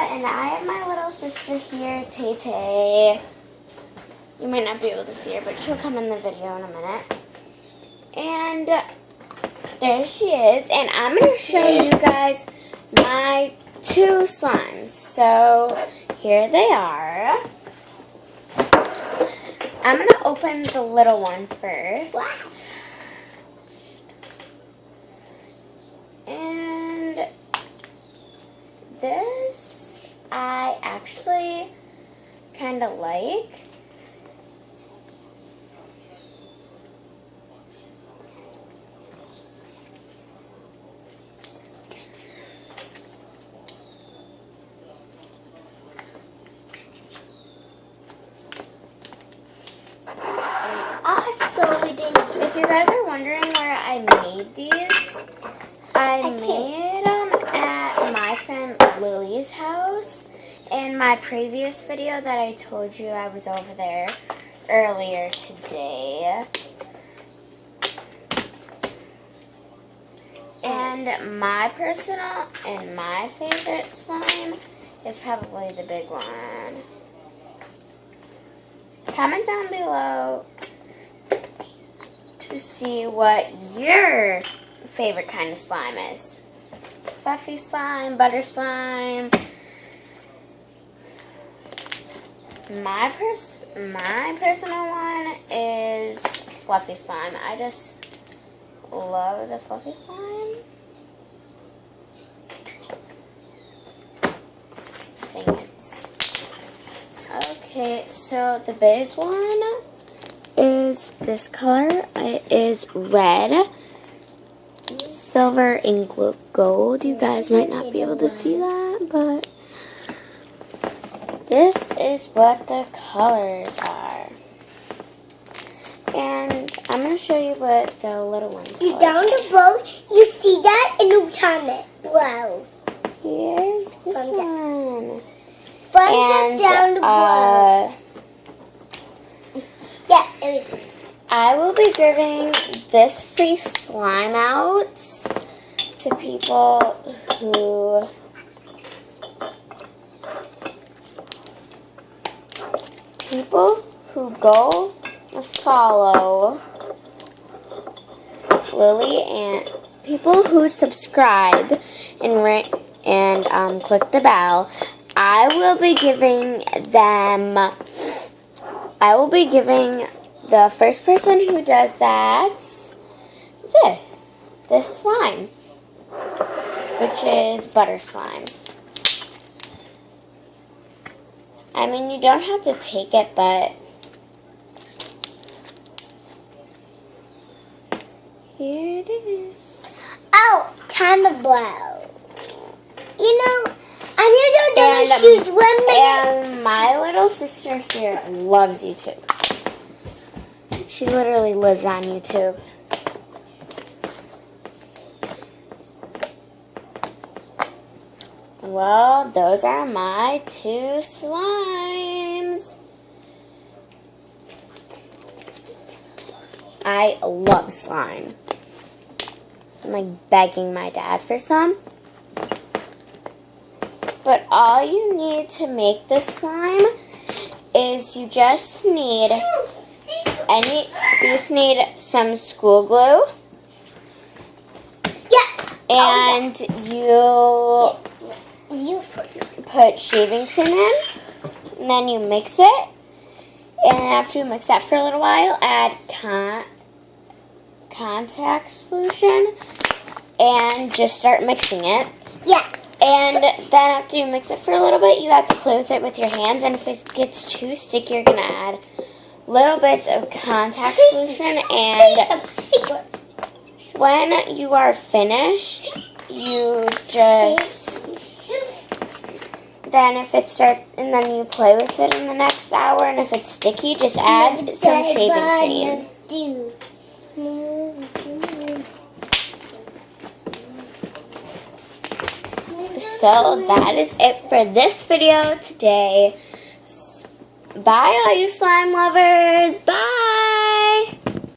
and I have my little sister here, Tay Tay. You might not be able to see her, but she'll come in the video in a minute. And there she is, and I'm going to show you guys my 2 slimes. So here they are. I'm going to open the little one first. What? And this I actually kind of like. If you guys are wondering where I made these, I made them at my friend Lily's house. In my previous video that I told you I was over there earlier today. And my personal and my favorite slime is probably the big one. Comment down below to see what your favorite kind of slime is. Fluffy slime, butter slime. My personal one is fluffy slime. I just love the fluffy slime. Dang it. Okay, so the big one is this color. It is red, silver, and gold. You guys might not be able to see that, but this is what the colors are. And I'm going to show you what the little ones You down the boat, you see that and you turn it. Wow. Here's this one. And down the boat. Yeah, I will be giving this free slime out to people who go and follow Lily, and people who subscribe and click the bell. I will be giving the first person who does that this slime, which is butter slime. I mean, you don't have to take it, but here it is. Oh, time to blow. You know, I need to do the shoes 1 minute. And my little sister here loves YouTube. She literally lives on YouTube. Well, those are my 2 slimes. I love slime. I'm like begging my dad for some. But all you need to make this slime is you just need some school glue. Yeah. And you put shaving cream in, and then you mix it. And after you mix that for a little while, add contact solution and just start mixing it. Yeah. And then after you mix it for a little bit, you have to play with it with your hands. And if it gets too sticky, you're going to add little bits of contact solution. And when you are finished, you just... Then if it starts, and then you play with it in the next hour, and if it's sticky, just add some shaving cream. So that is it for this video today. Bye all you slime lovers. Bye.